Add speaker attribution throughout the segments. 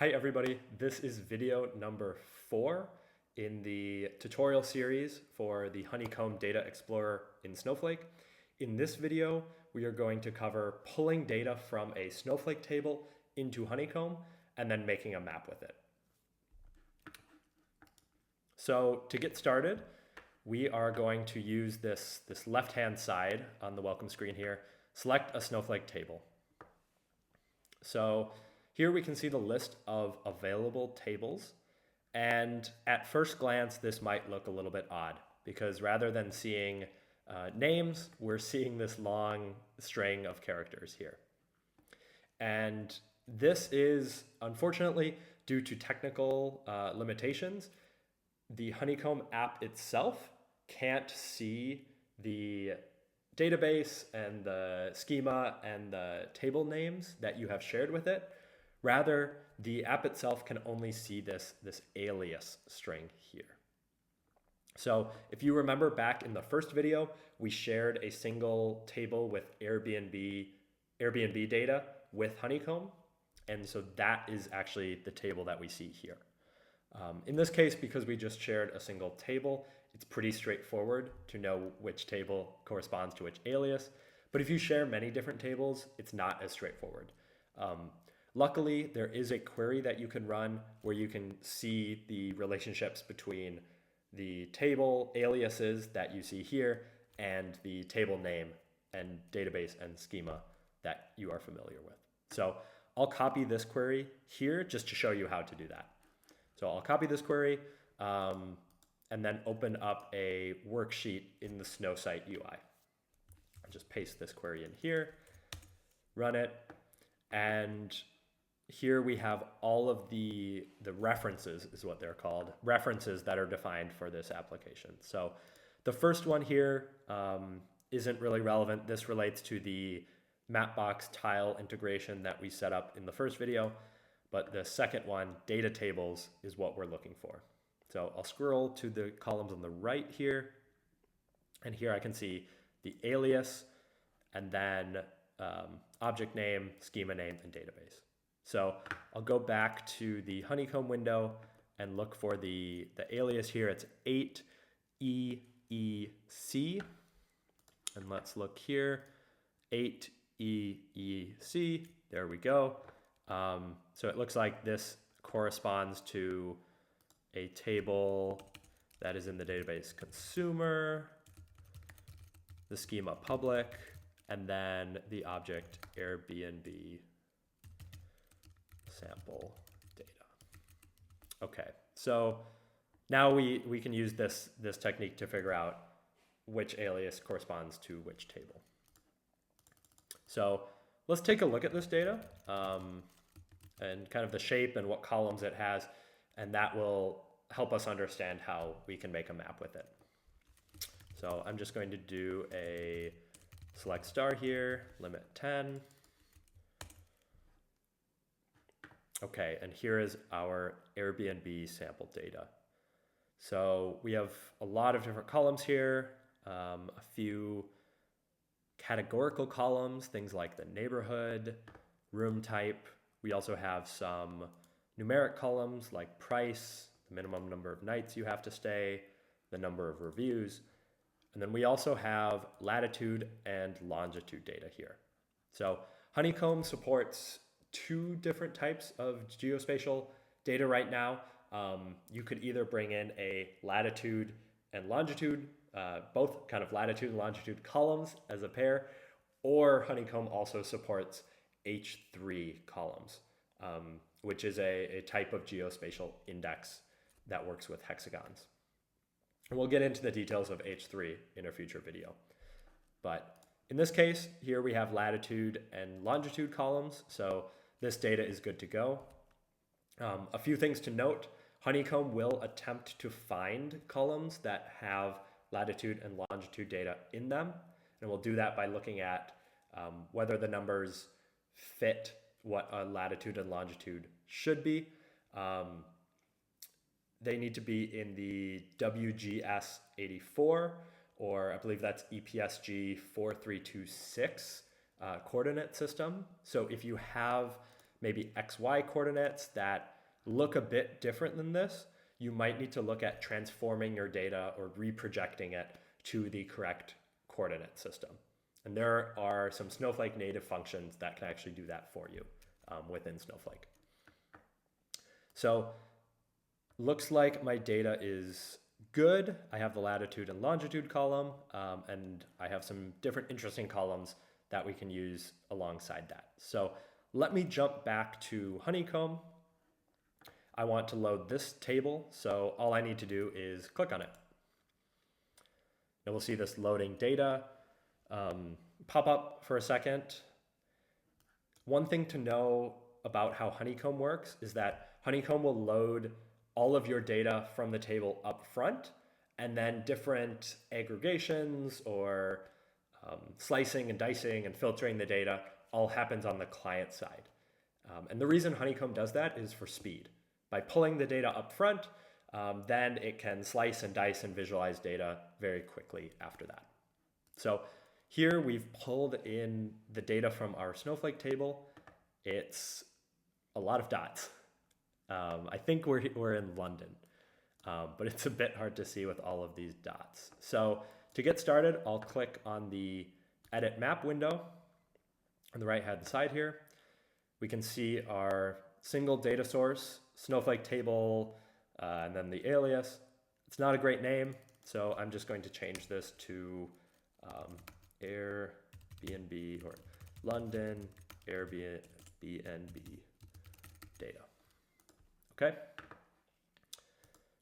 Speaker 1: Hi everybody, this is video number 4 in the tutorial series for the Honeycomb Data Explorer in Snowflake. In this video, we are going to cover pulling data from a Snowflake table into Honeycomb and then making a map with it. So to get started, we are going to use this left-hand side on the welcome screen here, select a Snowflake table. So here we can see the list of available tables, and at first glance this might look a little bit odd because rather than seeing names, we're seeing this long string of characters here. And this is unfortunately due to technical limitations. The Honeycomb app itself can't see the database and the schema and the table names that you have shared with it. Rather, the app itself can only see this alias string here. So if you remember back in the first video, we shared a single table with Airbnb data with Honeycomb. And so that is actually the table that we see here. In this case, because we just shared a single table, it's pretty straightforward to know which table corresponds to which alias. But if you share many different tables, it's not as straightforward. Luckily, there is a query that you can run where you can see the relationships between the table aliases that you see here and the table name and database and schema that you are familiar with. So I'll copy this query here just to show you how to do that. So I'll copy this query and then open up a worksheet in the Snowsite UI. I'll just paste this query in here, run it, and here we have all of the references, is what they're called, references that are defined for this application. So the first one here isn't really relevant. This relates to the Mapbox tile integration that we set up in the first video. But the second one, data tables, is what we're looking for. So I'll scroll to the columns on the right here. And here I can see the alias and then object name, schema name, and database. So I'll go back to the Honeycomb window and look for the alias here. It's 8EEC. And let's look here, 8EEC. There we go. So it looks like this corresponds to a table that is in the database consumer, the schema public, and then the object Airbnb sample data. Okay, so now we can use this technique to figure out which alias corresponds to which table. So let's take a look at this data and kind of the shape and what columns it has, and that will help us understand how we can make a map with it. So I'm just going to do a select star here, limit 10. Okay, and here is our Airbnb sample data. So we have a lot of different columns here, a few categorical columns, things like the neighborhood, room type. We also have some numeric columns like price, the minimum number of nights you have to stay, the number of reviews. And then we also have latitude and longitude data here. So Honeycomb supports 2 different types of geospatial data right now. You could either bring in a latitude and longitude, both kind of latitude and longitude columns as a pair, or Honeycomb also supports H3 columns, which is a type of geospatial index that works with hexagons. And we'll get into the details of H3 in a future video. But in this case, here we have latitude and longitude columns, so this data is good to go. A few things to note: Honeycomb will attempt to find columns that have latitude and longitude data in them, and we'll do that by looking at whether the numbers fit what a latitude and longitude should be. They need to be in the WGS 84, or I believe that's EPSG 4326 coordinate system. So if you have maybe XY coordinates that look a bit different than this, you might need to look at transforming your data or reprojecting it to the correct coordinate system. And there are some Snowflake native functions that can actually do that for you within Snowflake. So looks like my data is good. I have the latitude and longitude column, and I have some different interesting columns that we can use alongside that. So let me jump back to Honeycomb. I want to load this table, so all I need to do is click on it. And we'll see this loading data pop up for a second. One thing to know about how Honeycomb works is that Honeycomb will load all of your data from the table up front, and then different aggregations or slicing and dicing and filtering the data all happens on the client side. And the reason Honeycomb does that is for speed. By pulling the data up front, then it can slice and dice and visualize data very quickly after that. So here we've pulled in the data from our Snowflake table. It's a lot of dots. I think we're in London, but it's a bit hard to see with all of these dots. So to get started, I'll click on the Edit Map window on the right-hand side here. We can see our single data source, Snowflake table, and then the alias. It's not a great name, so I'm just going to change this to Airbnb or London Airbnb data. Okay.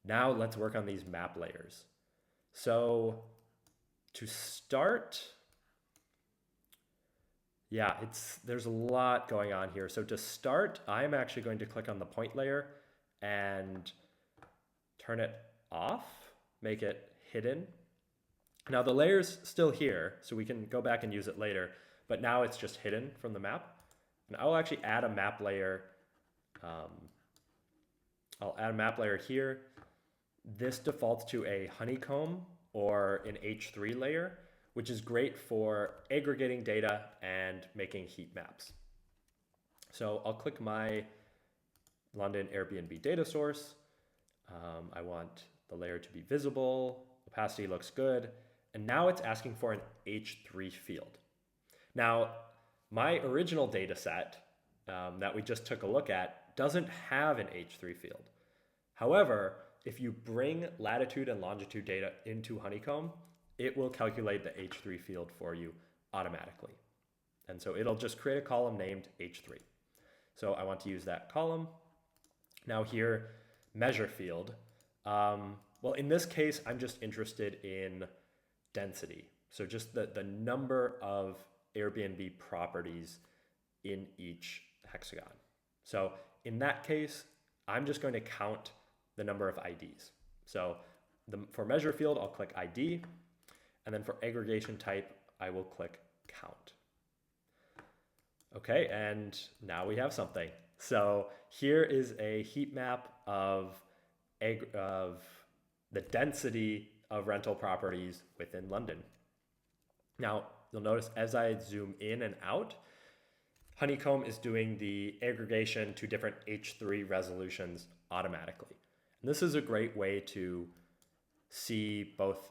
Speaker 1: Now let's work on these map layers. So to start, yeah, there's a lot going on here. So to start, I'm actually going to click on the point layer and turn it off, make it hidden. Now the layer's still here, so we can go back and use it later, but now it's just hidden from the map. And I'll actually add a map layer. I'll add a map layer here. This defaults to a honeycomb or an H3 layer, which is great for aggregating data and making heat maps. So I'll click my London Airbnb data source. I want the layer to be visible. Opacity looks good. And now it's asking for an H3 field. Now, my original data set that we just took a look at doesn't have an H3 field. However, if you bring latitude and longitude data into Honeycomb, it will calculate the H3 field for you automatically. And so it'll just create a column named H3. So I want to use that column. Now here, measure field. Well, in this case, I'm just interested in density. So just the number of Airbnb properties in each hexagon. So in that case, I'm just going to count the number of IDs. So for measure field, I'll click ID. And then for aggregation type, I will click count. Okay, and now we have something. So here is a heat map of the density of rental properties within London. Now, you'll notice as I zoom in and out, Honeycomb is doing the aggregation to different H3 resolutions automatically. And this is a great way to see both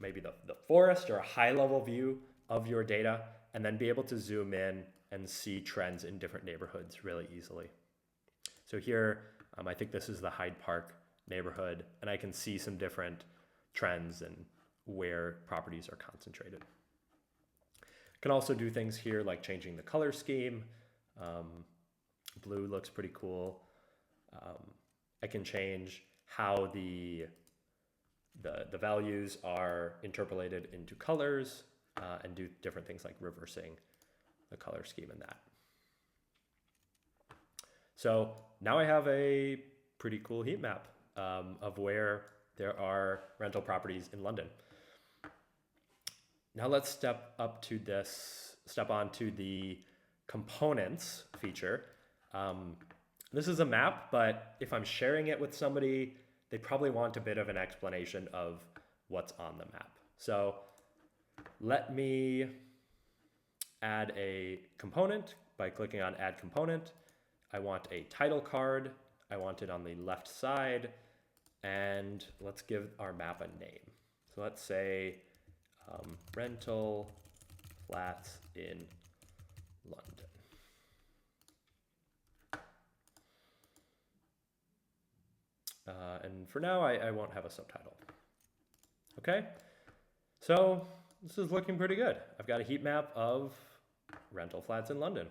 Speaker 1: maybe the forest or a high level view of your data, and then be able to zoom in and see trends in different neighborhoods really easily. So here, I think this is the Hyde Park neighborhood, and I can see some different trends and where properties are concentrated. Can also do things here like changing the color scheme. Blue looks pretty cool. I can change how the values are interpolated into colors and do different things like reversing the color scheme in that. So now I have a pretty cool heat map of where there are rental properties in London. Now let's step on to the components feature. This is a map, but if I'm sharing it with somebody, they probably want a bit of an explanation of what's on the map. So let me add a component by clicking on Add Component. I want a title card. I want it on the left side. And let's give our map a name. So let's say rental flats in London. And for now, I won't have a subtitle. Okay, so this is looking pretty good. I've got a heat map of rental flats in London.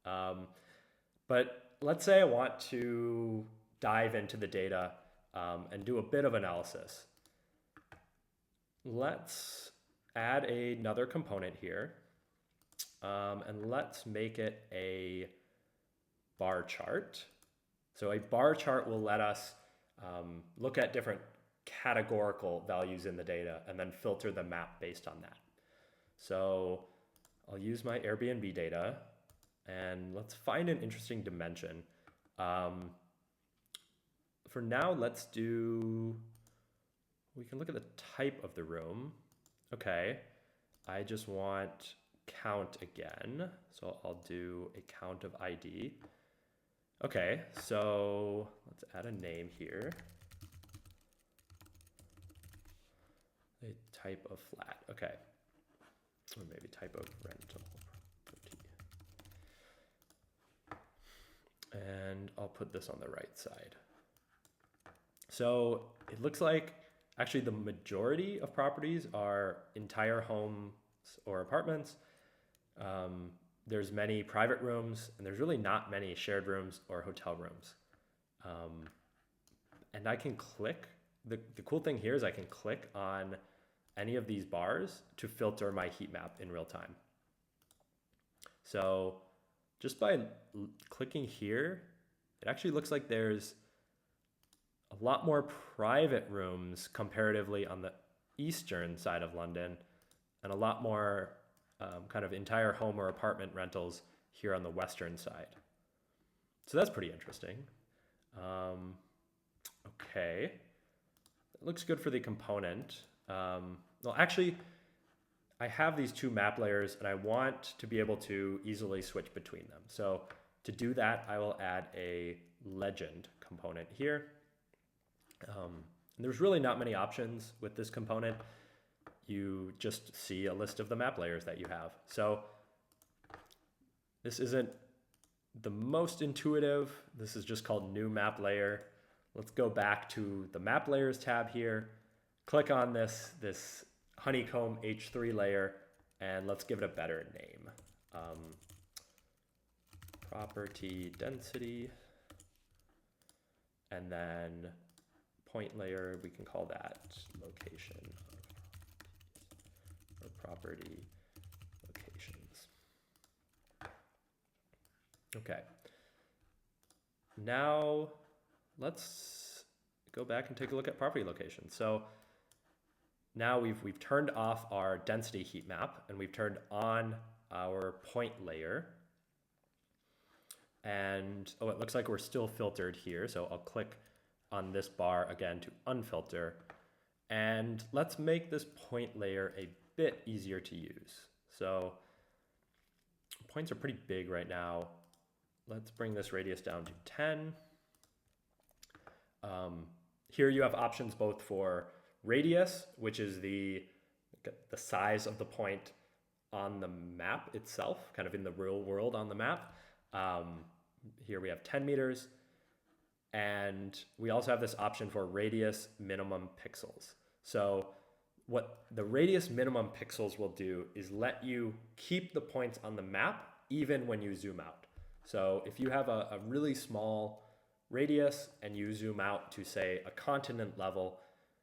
Speaker 1: But let's say I want to dive into the data and do a bit of analysis. Let's add another component here, and let's make it a bar chart. So a bar chart will let us look at different categorical values in the data and then filter the map based on that. So I'll use my Airbnb data and let's find an interesting dimension. For now, we can look at the type of the room. Okay, I just want count again. So I'll do a count of ID. Okay, so let's add a name here. A type of flat, okay. Or maybe type of rental property. And I'll put this on the right side. So it looks like actually the majority of properties are entire homes or apartments. There's many private rooms, and there's really not many shared rooms or hotel rooms. And I can click, the cool thing here is I can click on any of these bars to filter my heat map in real time. So just by clicking here, it actually looks like there's a lot more private rooms comparatively on the eastern side of London, and a lot more kind of entire home or apartment rentals here on the western side. So that's pretty interesting. Okay, it looks good for the component. Well, actually, I have these two map layers and I want to be able to easily switch between them. So to do that, I will add a legend component here. There's really not many options with this component. You just see a list of the map layers that you have. So this isn't the most intuitive. This is just called new map layer. Let's go back to the map layers tab here. Click on this Honeycomb H3 layer, and let's give it a better name. Property density, and then point layer, we can call that location or property locations. Okay. Now let's go back and take a look at property locations. So now we've turned off our density heat map and we've turned on our point layer. And oh, it looks like we're still filtered here. So I'll click on this bar again to unfilter. And let's make this point layer a bit easier to use. So points are pretty big right now. Let's bring this radius down to 10. Here you have options both for radius, which is the size of the point on the map itself, kind of in the real world on the map. Here we have 10 meters. And we also have this option for radius minimum pixels. So what the radius minimum pixels will do is let you keep the points on the map even when you zoom out. So if you have a really small radius and you zoom out to say a continent level,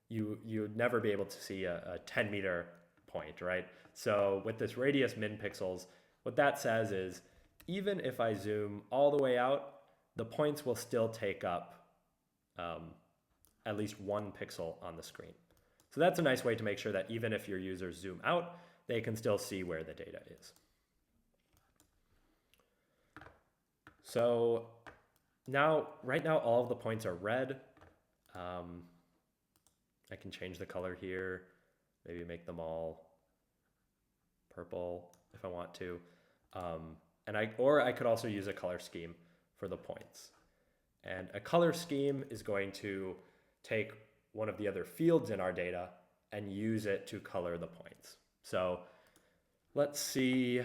Speaker 1: you'd never be able to see a 10 meter point, right? So with this radius min pixels, what that says is even if I zoom all the way out, the points will still take up at least 1 pixel on the screen. So that's a nice way to make sure that even if your users zoom out, they can still see where the data is. So right now, all of the points are red. I can change the color here, maybe make them all purple if I want to. Or I could also use a color scheme for the points. And a color scheme is going to take one of the other fields in our data and use it to color the points. So let's see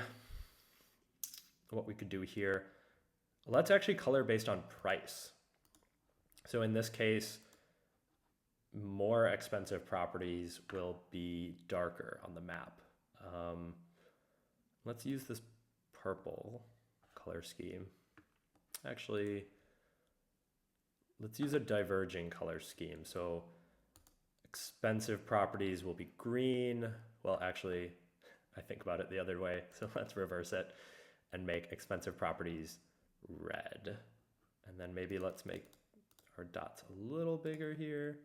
Speaker 1: what we could do here. Let's actually color based on price. So in this case, more expensive properties will be darker on the map. Let's use this purple color scheme. Actually, let's use a diverging color scheme. So expensive properties will be green. Well, actually, I think about it the other way. So let's reverse it and make expensive properties red. And then maybe let's make our dots a little bigger here.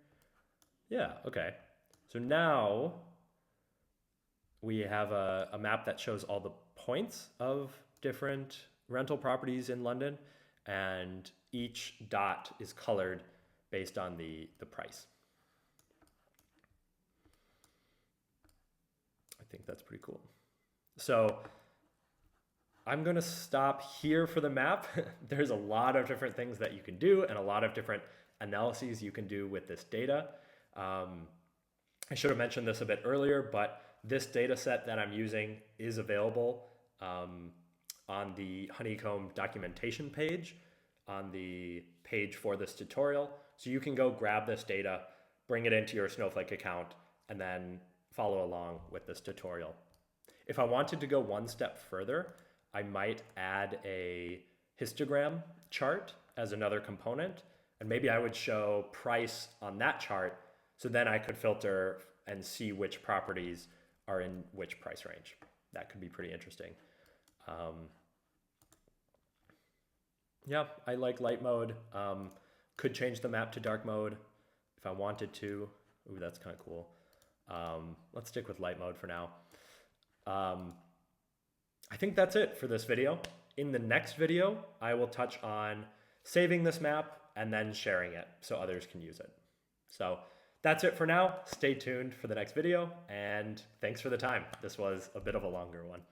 Speaker 1: Yeah, okay. So now we have a map that shows all the points of different rental properties in London, and each dot is colored based on the price. I think that's pretty cool. So I'm going to stop here for the map. There's a lot of different things that you can do and a lot of different analyses you can do with this data. I should have mentioned this a bit earlier, but this data set that I'm using is available on the Honeycomb documentation page, on the page for this tutorial. So you can go grab this data, bring it into your Snowflake account, and then follow along with this tutorial. If I wanted to go one step further, I might add a histogram chart as another component, and maybe I would show price on that chart, so then I could filter and see which properties are in which price range. That could be pretty interesting. Yeah, I like light mode. Could change the map to dark mode if I wanted to. Ooh, that's kind of cool. Let's stick with light mode for now. I think that's it for this video. In the next video, I will touch on saving this map and then sharing it so others can use it. So that's it for now. Stay tuned for the next video, and thanks for the time. This was a bit of a longer one.